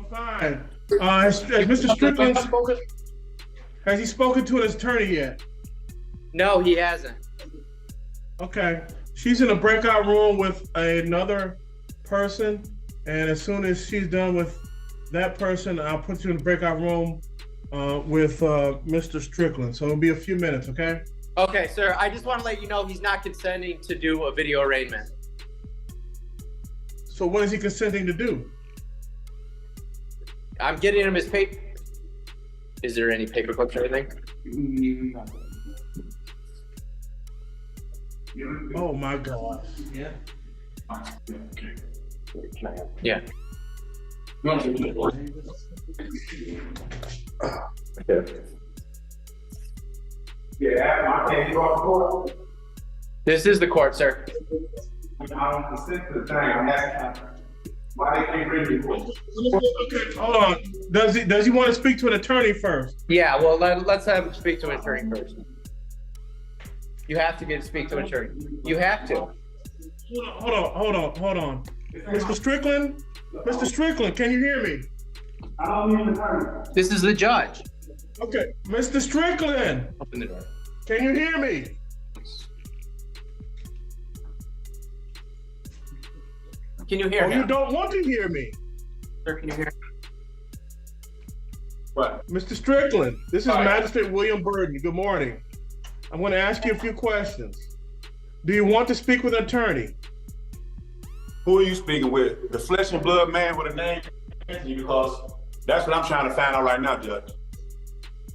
Fine. Has Mr. Strickland has he spoken to his attorney yet? No, he hasn't. Okay. She's in a breakout room with another person, and as soon as she's done with that person, I'll put you in the breakout room with Mr. Strickland. So it'll be a few minutes, okay? Okay, sir. I just want to let you know he's not consenting to do a video arraignment. So what is he consenting to do? I'm getting him his paper. Is there any paper clips or anything? Oh my God. Yeah. This is the court, sir. I don't consent to the thing. I'm asking why they can't bring me court. Okay, hold on. Does he want to speak to an attorney first? Yeah, well, let's have him speak to an attorney first. You have to speak to an attorney. You have to. Hold on. Mr. Strickland, can you hear me? I don't need an attorney. This is the judge. Okay, Mr. Strickland, Open the door. can you hear me? Can you hear Oh, me? you don't want to hear me. Sir, can you hear me? What? Mr. Strickland, this is All right. Magistrate William Burden. Good morning. I'm going to ask you a few questions. Do you want to speak with an attorney? Who are you speaking with? The flesh and blood man with a name? Because that's what I'm trying to find out right now, Judge.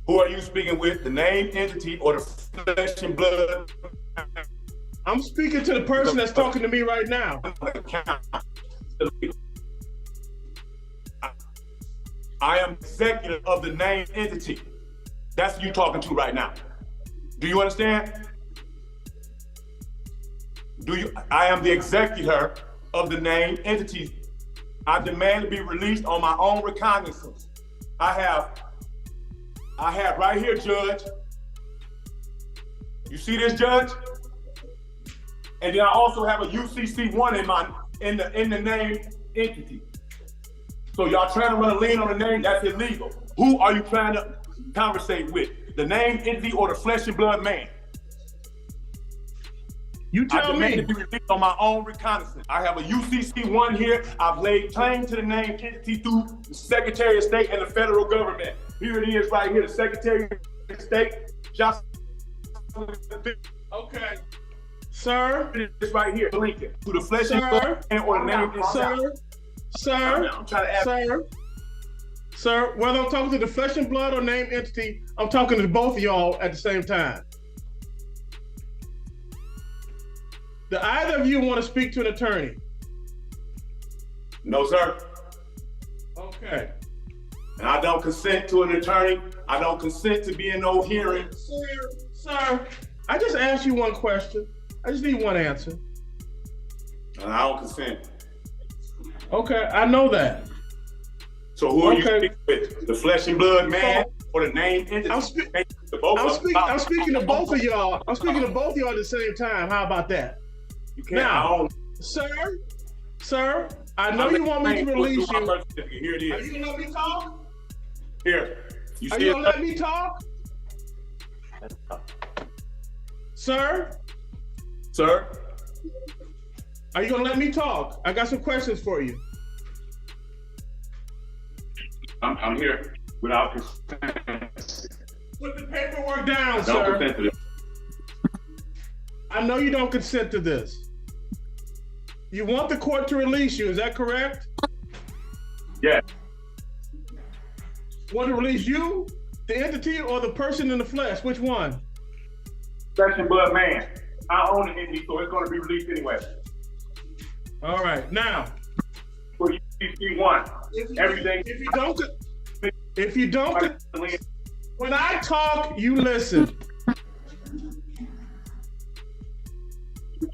Who are you speaking with? The name entity or the flesh and blood? I'm speaking to the person that's talking to me right now. I am executive of the named entity. That's who you're talking to right now. Do you understand? I am the executor of the named entity. I demand to be released on my own recognizance. I have right here, Judge. You see this, Judge? And then I also have a UCC1 in the name entity. So y'all trying to run a lien on the name, that's illegal. Who are you trying to conversate with? The name entity or the flesh and blood man? You I tell demand me. to be released on my own recognizance. I have a UCC1 here. I've laid claim to the name entity through the Secretary of State and the federal government. Here it is right here, the Secretary of State, just Okay. Sir, it's right here, Lincoln, to the flesh and Sir. blood man or the name entity. I'm trying to ask. Sir, whether I'm talking to the flesh and blood or name entity, I'm talking to both of y'all at the same time. Do either of you want to speak to an attorney? No, sir. Okay. And I don't consent to an attorney. I don't consent to be in no hearing. Sir, I just asked you one question. I just need one answer. And I don't consent. Okay, I know that. So who are you Okay. speaking with? The flesh and blood man or the name entity? I'm speaking to both of y'all. I'm speaking to both of y'all at the same time. How about that? You can't. Now, sir, I know you want me to release you. Here it Are is. you gonna let me talk? Here. You Are see you it? gonna let me talk? Sir, Sir? are you gonna let me talk? I got some questions for you. I'm here without consent. Put the paperwork down, Don't sir. consent to this. I know you don't consent to this. You want the court to release you, is that correct? Yeah. Want to release you, the entity, or the person in the flesh? Which one? Flesh and blood man. I own the entity, so it's going to be released anyway. All right, now. For UCC1. Everything. If you don't, when I talk, you listen.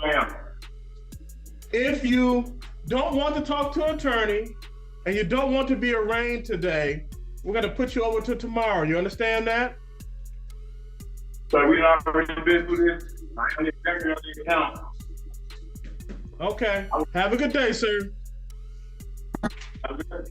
Ma'am. If you don't want to talk to an attorney and you don't want to be arraigned today, we're going to put you over to tomorrow. You understand that? So we already been through this. I am the executive of the account. Okay. Have a good day, sir. Have a good day.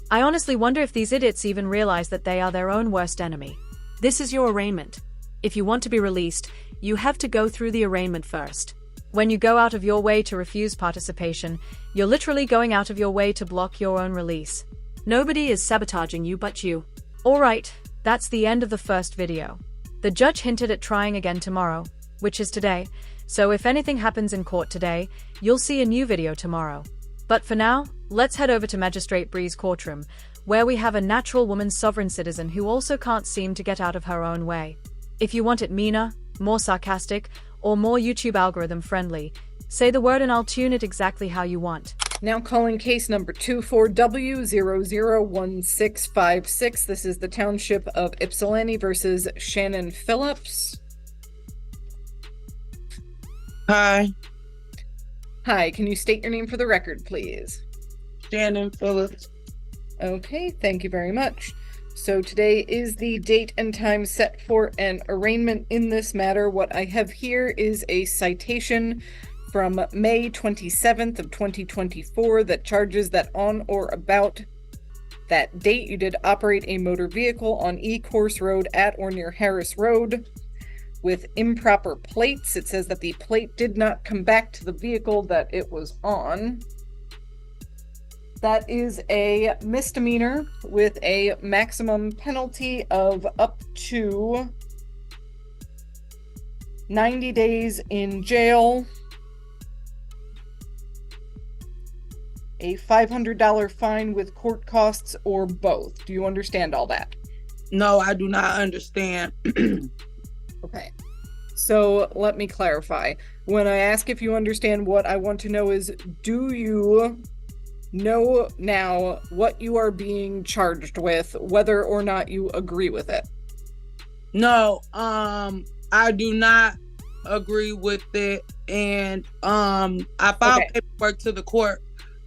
I honestly wonder if these idiots even realize that they are their own worst enemy. This is your arraignment. If you want to be released, you have to go through the arraignment first. When you go out of your way to refuse participation, you're literally going out of your way to block your own release. Nobody is sabotaging you but you. Alright, that's the end of the first video. The judge hinted at trying again tomorrow, which is today, so if anything happens in court today, you'll see a new video tomorrow. But for now, let's head over to Magistrate Bree's courtroom, where we have a natural woman sovereign citizen who also can't seem to get out of her own way. If you want it meaner, more sarcastic, or more YouTube algorithm friendly, say the word and I'll tune it exactly how you want. Now calling case number 24W001656. This is the Township of Ypsilanti versus Shannon Phillips. Hi, Hi, can you state your name for the record, please? Shannon Phillips. Okay, thank you very much. So today is the date and time set for an arraignment in this matter. What I have here is a citation from May 27th of 2024 that charges that on or about that date you did operate a motor vehicle on E-Course Road at or near Harris Road with improper plates. It says that the plate did not come back to the vehicle that it was on. That is a misdemeanor with a maximum penalty of up to 90 days in jail, a $500 fine with court costs, or both. Do you understand all that? No, I do not understand. Okay. So let me clarify. When I ask if you understand, what I want to know is, do you know now what you are being charged with, whether or not you agree with it? No, I do not agree with it, and I filed paperwork to the court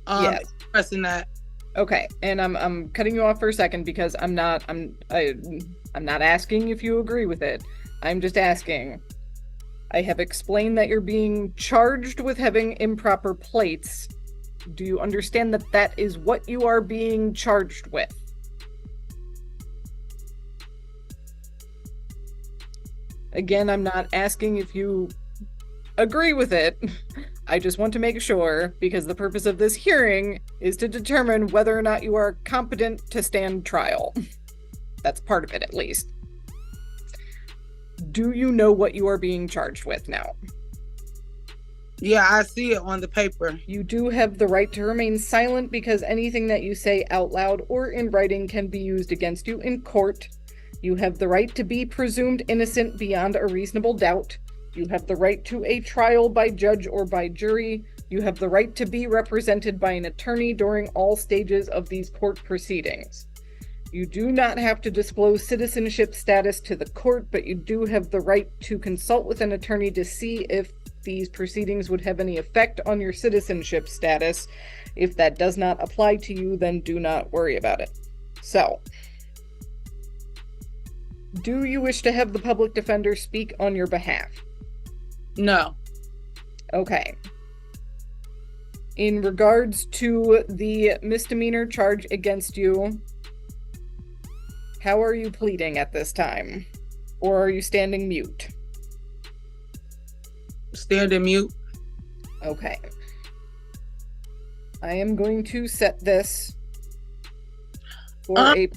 Yes. expressing that. Okay, and I'm cutting you off for a second because I'm not asking if you agree with it. I'm just asking. I have explained that you're being charged with having improper plates. Do you understand that that is what you are being charged with? Again, I'm not asking if you agree with it. I just want to make sure, because the purpose of this hearing is to determine whether or not you are competent to stand trial. That's part of it, at least. Do you know what you are being charged with now? Yeah, I see it on the paper. You do have the right to remain silent because anything that you say out loud or in writing can be used against you in court. You have the right to be presumed innocent beyond a reasonable doubt. You have the right to a trial by judge or by jury. You have the right to be represented by an attorney during all stages of these court proceedings. You do not have to disclose citizenship status to the court, but you do have the right to consult with an attorney to see if these proceedings would have any effect on your citizenship status. If that does not apply to you, then do not worry about it. So, do you wish to have the public defender speak on your behalf? No. Okay. In regards to the misdemeanor charge against you, how are you pleading at this time? Or are you standing mute? Standing mute. Okay. I am going to set this for a...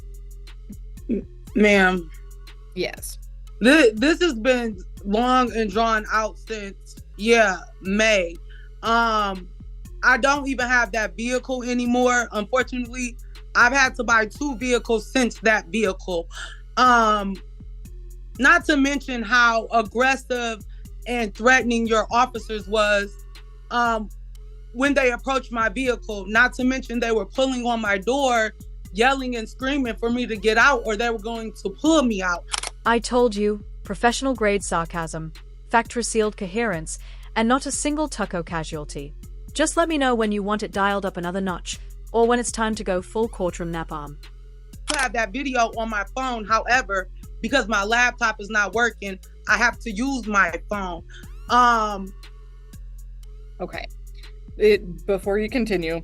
Ma'am, Yes. this has been long and drawn out since, May. I don't even have that vehicle anymore. Unfortunately, I've had to buy 2 vehicles since that vehicle. Not to mention how aggressive and threatening your officers was when they approached my vehicle. Not to mention they were pulling on my door, yelling and screaming for me to get out or they were going to pull me out. I told you, professional grade sarcasm, factory-sealed coherence, and not a single Tucko casualty. Just let me know when you want it dialed up another notch, or when it's time to go full courtroom napalm. I have that video on my phone, however, because my laptop is not working, I have to use my phone. Okay. Before you continue,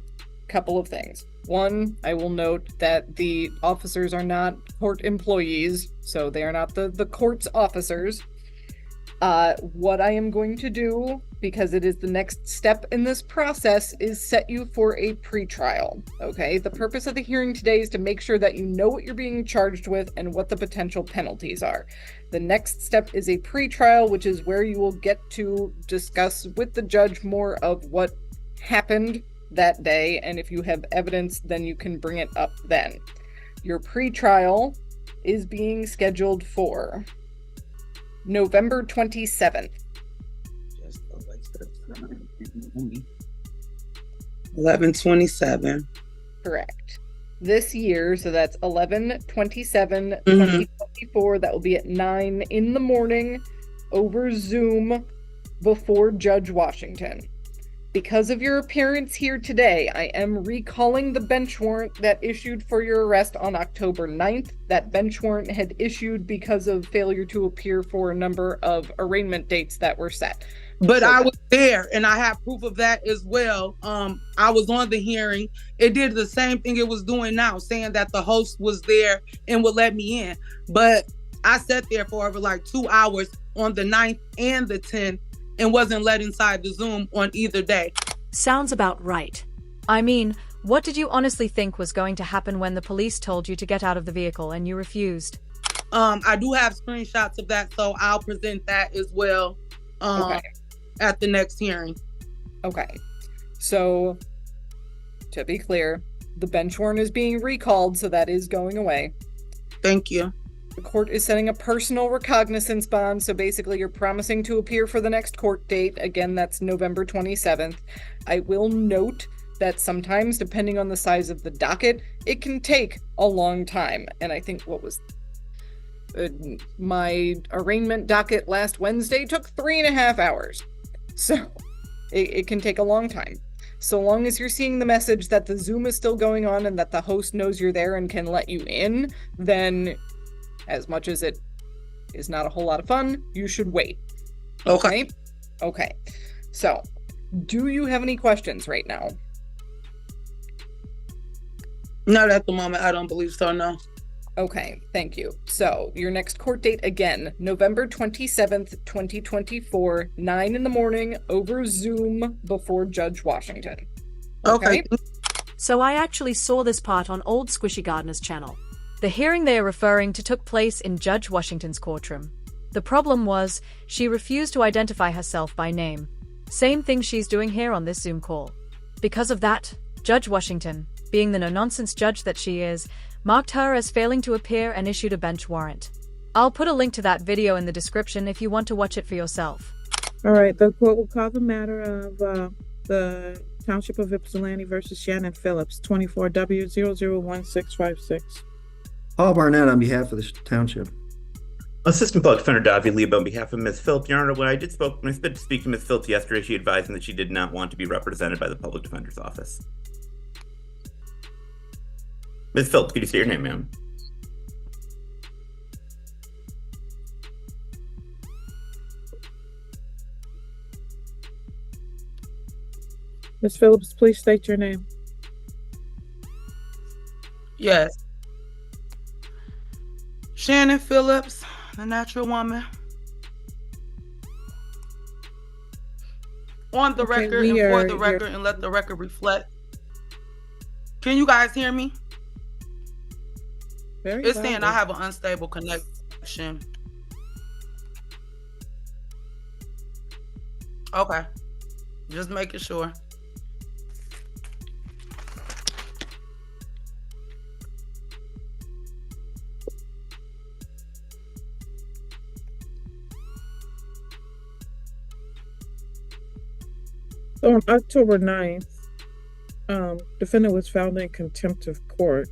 couple of things. One, I will note that the officers are not court employees, so they are not the court's officers. What I am going to do, because it is the next step in this process, is set you for a pretrial. Okay? The purpose of the hearing today is to make sure that you know what you're being charged with and what the potential penalties are. The next step is a pretrial, which is where you will get to discuss with the judge more of what happened that day, and if you have evidence, then you can bring it up then. Your pretrial is being scheduled for November 27th. 11/27. Correct. This year, so that's 11/27/2024. That will be at 9 in the morning over Zoom before Judge Washington. Because of your appearance here today, I am recalling the bench warrant that issued for your arrest on October 9th. That bench warrant had issued because of failure to appear for a number of arraignment dates that were set. But I was there, and I have proof of that as well. I was on the hearing. It did the same thing it was doing now, saying that the host was there and would let me in. But I sat there for over like 2 hours on the 9th and the 10th and wasn't let inside the Zoom on either day. Sounds about right. I mean, what did you honestly think was going to happen when the police told you to get out of the vehicle and you refused? I do have screenshots of that, so I'll present that as well at the next hearing. Okay. So, to be clear, the bench warrant is being recalled, so that is going away. Thank you. The court is setting a personal recognizance bond, so basically you're promising to appear for the next court date. Again, that's November 27th. I will note that sometimes, depending on the size of the docket, it can take a long time. And I think my arraignment docket last Wednesday took 3.5 hours. So it can take a long time. So long as you're seeing the message that the Zoom is still going on and that the host knows you're there and can let you in, then as much as it is not a whole lot of fun, you should wait. Okay? Okay. So, do you have any questions right now? Not at the moment. I don't believe so, no. Okay, thank you. So, your next court date again, November 27th, 2024, 9 in the morning over Zoom before Judge Washington. Okay. So I actually saw this part on old Squishy Gardener's channel. The hearing they are referring to took place in Judge Washington's courtroom. The problem was, she refused to identify herself by name. Same thing she's doing here on this Zoom call. Because of that, Judge Washington, being the no-nonsense judge that she is, marked her as failing to appear and issued a bench warrant. I'll put a link to that video in the description if you want to watch it for yourself. All right, the court will call the matter of the Township of Ypsilanti versus Shannon Phillips, 24W001656. Paul Barnett on behalf of the township. Assistant Public Defender Davi Lieb on behalf of Ms. Phillips. Your Honor, when I did speak to Ms. Phillips yesterday, she advised me that she did not want to be represented by the Public Defender's Office. Ms. Phillips, could you state your name, ma'am? Ms. Phillips, please state your name. Yes. Shannon Phillips, the natural woman. On the record and for the record, and let the record reflect. Can you guys hear me? It's saying I have an unstable connection. Okay. Just making sure. So on October 9th, defendant was found in contempt of court.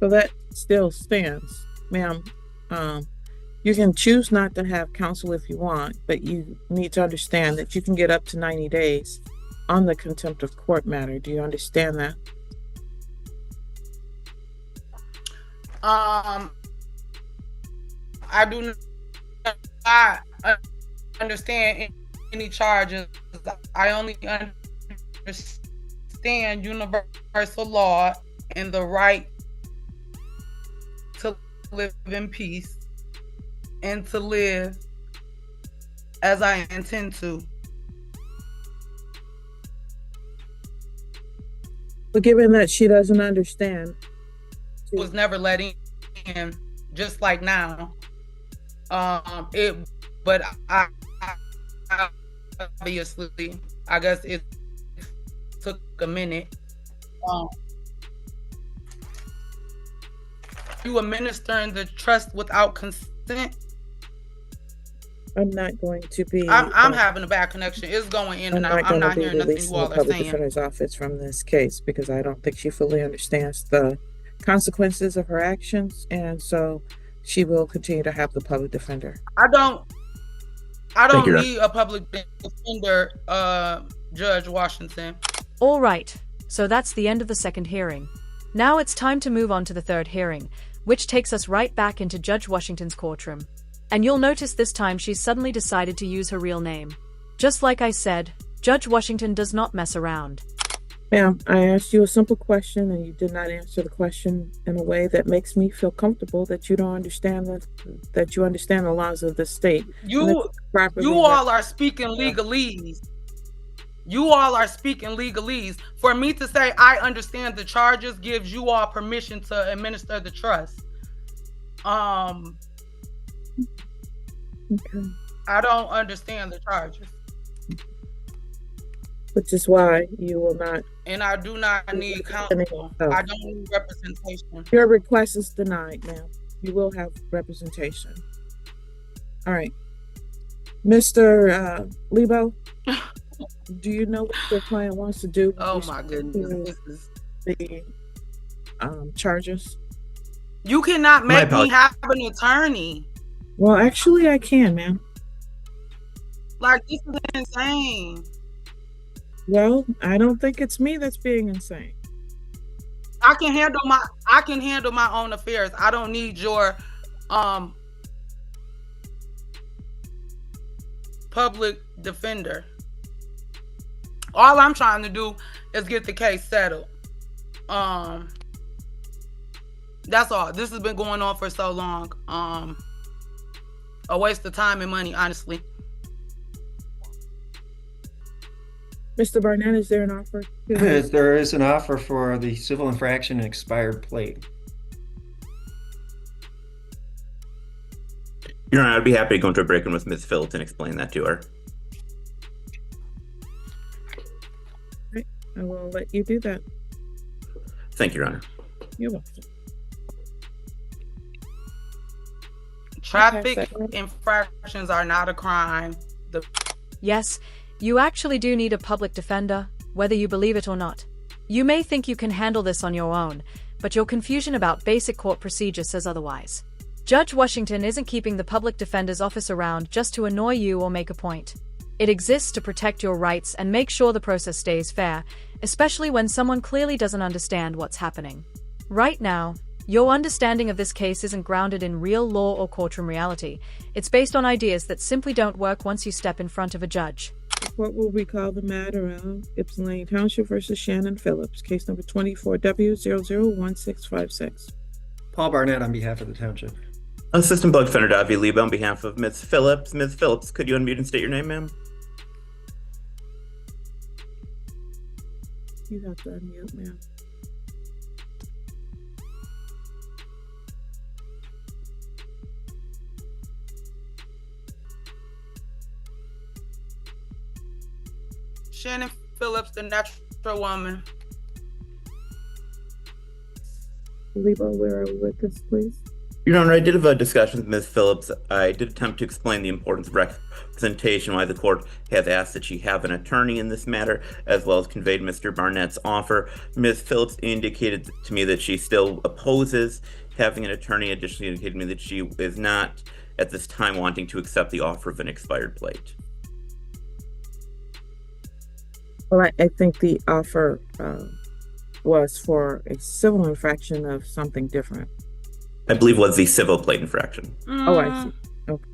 So that still stands, ma'am. You can choose not to have counsel if you want, but you need to understand that you can get up to 90 days on the contempt of court matter. Do you understand that? I I do not understand any charges. I only understand universal law and the right to live in peace and to live as I intend to. But given that she doesn't understand, Was never let in, just like now. But I obviously, I guess it took a minute. You administering the trust without consent? I'm not going to be. I'm having a bad connection. It's going in and out. I'm not hearing nothing you all the are public saying. defender's office from this case because I don't think she fully understands the consequences of her actions, and so she will continue to have the public defender. I don't need a public defender, Judge Washington. All right, so that's the end of the second hearing. Now it's time to move on to the third hearing, which takes us right back into Judge Washington's courtroom. And you'll notice this time she's suddenly decided to use her real name. Just like I said, Judge Washington does not mess around. Ma'am, I asked you a simple question and you did not answer the question in a way that makes me feel comfortable that you don't understand that you understand the laws of the state. You all are speaking legalese. You all are speaking legalese. For me to say I understand the charges gives you all permission to administer the trust. Okay. I don't understand the charges. Which is why you will not. And I do not need counsel. I don't need representation. Your request is denied, ma'am. You will have representation. All right. Mr. Lebo, do you know what your client wants to do? Oh my goodness. The charges? You cannot make me have an attorney. Well, actually, I can, ma'am. Like, this is insane. Well, I don't think it's me that's being insane. I can handle my own affairs. I don't need your public defender. All I'm trying to do is get the case settled. That's all. This has been going on for so long. A waste of time and money, honestly. Mr. Barnett, is there an offer? There is an offer for the civil infraction and expired plate. Your Honor, I'd be happy to go into a break-in with Ms. Phillips and explain that to her. Right. I will let you do that. Thank you, Your Honor. You're welcome. Traffic infractions are not a crime. Yes, you actually do need a public defender, whether you believe it or not. You may think you can handle this on your own, but your confusion about basic court procedure says otherwise. Judge Washington isn't keeping the public defender's office around just to annoy you or make a point. It exists to protect your rights and make sure the process stays fair, especially when someone clearly doesn't understand what's happening. Right now, your understanding of this case isn't grounded in real law or courtroom reality. It's based on ideas that simply don't work once you step in front of a judge. What will we call the matter of Gibson Lane Township versus Shannon Phillips, case number 24W001656. Paul Barnett on behalf of the township. Assistant Public Defender Davi Leba on behalf of Ms. Phillips. Ms. Phillips, could you unmute and state your name, ma'am? You have to unmute, ma'am. Shannon Phillips, the natural woman. Lebo, where are we with this, please? Your Honor, I did have a discussion with Ms. Phillips. I did attempt to explain the importance of representation, why the court has asked that she have an attorney in this matter, as well as conveyed Mr. Barnett's offer. Ms. Phillips indicated to me that she still opposes having an attorney. Additionally, indicated to me that she is not, at this time, wanting to accept the offer of an expired plate. Well, I think the offer was for a civil infraction of something different. I believe was the civil plate infraction. Oh, I see. Okay.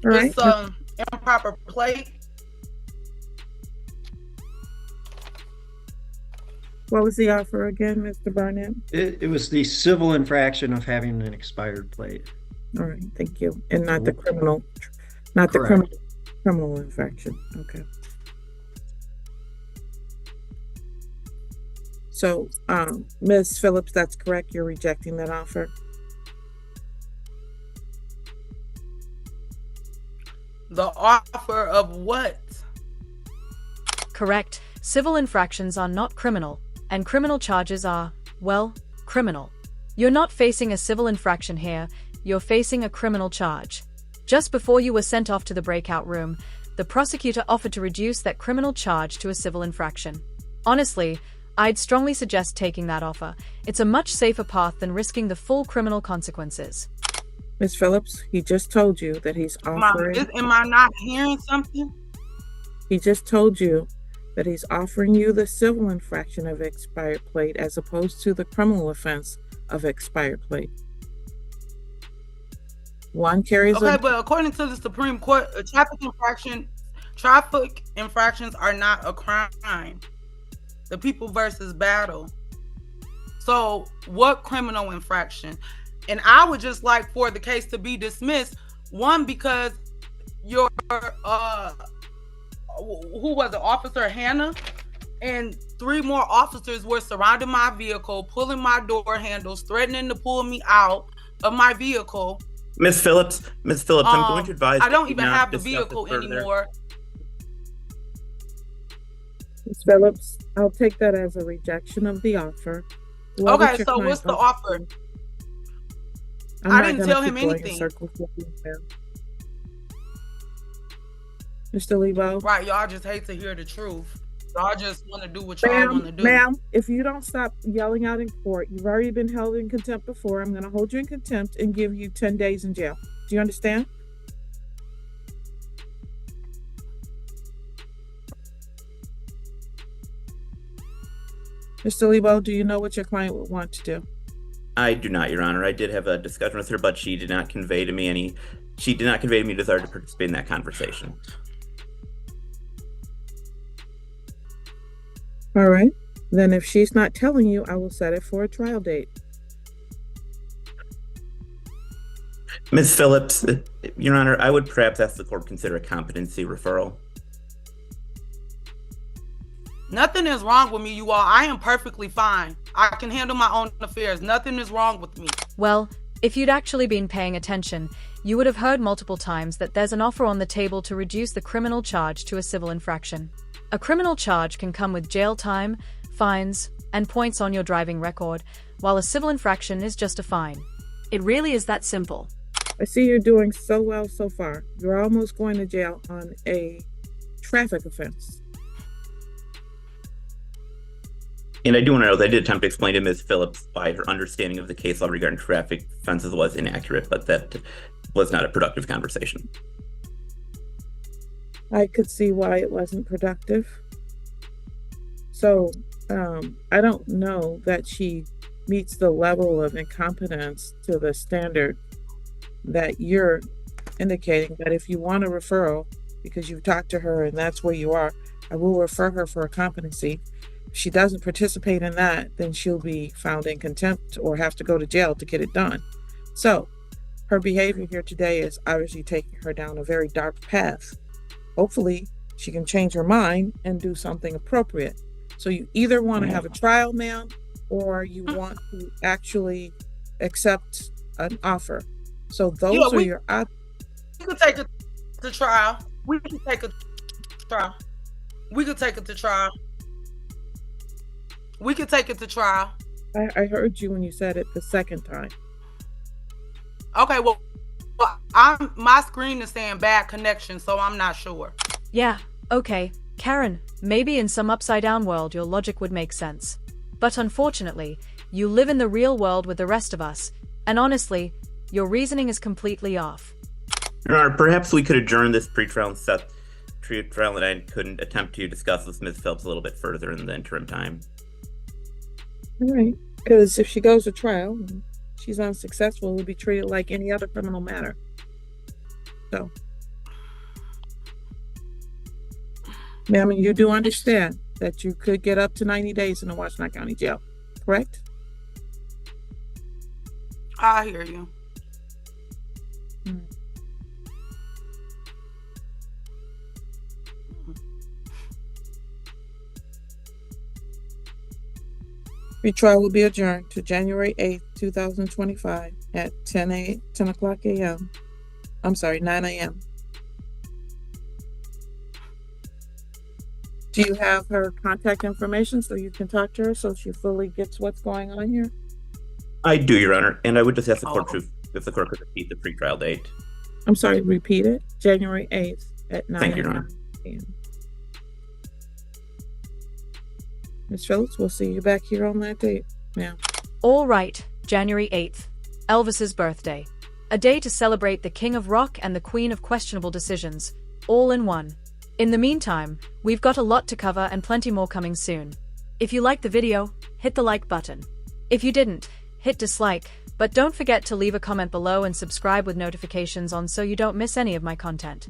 All right. It's improper plate. What was the offer again, Mr. Barnett? It was the civil infraction of having an expired plate. All right, thank you. And not the criminal, not the Correct. criminal infraction. Okay. So, Ms. Phillips, that's correct. You're rejecting that offer. The offer of what? Correct. Civil infractions are not criminal, and criminal charges are, well, criminal. You're not facing a civil infraction here, you're facing a criminal charge. Just before you were sent off to the breakout room, the prosecutor offered to reduce that criminal charge to a civil infraction. Honestly, I'd strongly suggest taking that offer. It's a much safer path than risking the full criminal consequences. Ms. Phillips, he just told you that he's offering. Am I not hearing something? He just told you that he's offering you the civil infraction of expired plate as opposed to the criminal offense of expired plate. One carries Okay, but according to the Supreme Court, traffic infractions are not a crime. The people versus battle. So what criminal infraction? And I would just like for the case to be dismissed. One, because your who was it, Officer Hannah, and 3 more officers were surrounding my vehicle, pulling my door handles, threatening to pull me out of my vehicle. Ms. Phillips, I'm going to advise. I don't that you even not have the discuss vehicle this further. anymore. Ms. Phillips, I'll take that as a rejection of the offer. What would Okay, your so client what's the offer? offer? I'm I not didn't gonna tell him keep going in anything. circles with you, ma'am. Mr. Lebo? Right, y'all just hate to hear the truth. Y'all just want to do what y'all want to do. Ma'am, if you don't stop yelling out in court, you've already been held in contempt before. I'm going to hold you in contempt and give you 10 days in jail. Do you understand? Mr. Lebo, do you know what your client would want to do? I do not, Your Honor. I did have a discussion with her, but she did not convey to me a desire to participate in that conversation. All right. Then if she's not telling you, I will set it for a trial date. Ms. Phillips, Your Honor, I would perhaps ask the court to consider a competency referral. Nothing is wrong with me, you all. I am perfectly fine. I can handle my own affairs. Nothing is wrong with me. Well, if you'd actually been paying attention, you would have heard multiple times that there's an offer on the table to reduce the criminal charge to a civil infraction. A criminal charge can come with jail time, fines, and points on your driving record, while a civil infraction is just a fine. It really is that simple. I see you're doing so well so far. You're almost going to jail on a traffic offense. And I do want to know that I did attempt to explain to Ms. Phillips why her understanding of the case law regarding traffic offenses was inaccurate, but that was not a productive conversation. I could see why it wasn't productive. So, I don't know that she meets the level of incompetence to the standard that you're indicating. That if you want a referral, because you've talked to her and that's where you are, I will refer her for a competency. If she doesn't participate in that, then she'll be found in contempt or have to go to jail to get it done. So, her behavior here today is obviously taking her down a very dark path. Hopefully, she can change her mind and do something appropriate. So you either want to have a trial, ma'am, or you want to actually accept an offer. So those are your options. We could take it to trial. We could take it to trial. We could take it to trial. We could take it to trial. I heard you when you said it the second time. Okay, well, my screen is saying bad connection, so I'm not sure. Yeah, okay, Karen, maybe in some upside-down world your logic would make sense. But unfortunately, you live in the real world with the rest of us, and honestly, your reasoning is completely off. Your Honor, perhaps we could adjourn this pretrial and set trial, and I couldn't attempt to discuss with Ms. Phillips a little bit further in the interim time. All right. Because if she goes to trial and she's unsuccessful, it will be treated like any other criminal matter. So, ma'am, you do understand that you could get up to 90 days in the Washtenaw County Jail, correct? I hear you. Retrial will be adjourned to January 8th, 2025 at 10 o'clock a.m. I'm sorry, 9 a.m. Do you have her contact information so you can talk to her so she fully gets what's going on here? I do, Your Honor, and I would just ask the court to, if the court could repeat the pretrial date. I'm sorry, repeat it. January 8th at 9 Thank you, Your Honor. a.m. Ms. Phillips, we'll see you back here on that date, ma'am. All right, January 8th, Elvis's birthday. A day to celebrate the King of Rock and the Queen of Questionable Decisions, all in one. In the meantime, we've got a lot to cover and plenty more coming soon. If you liked the video, hit the like button. If you didn't, hit dislike, but don't forget to leave a comment below and subscribe with notifications on so you don't miss any of my content.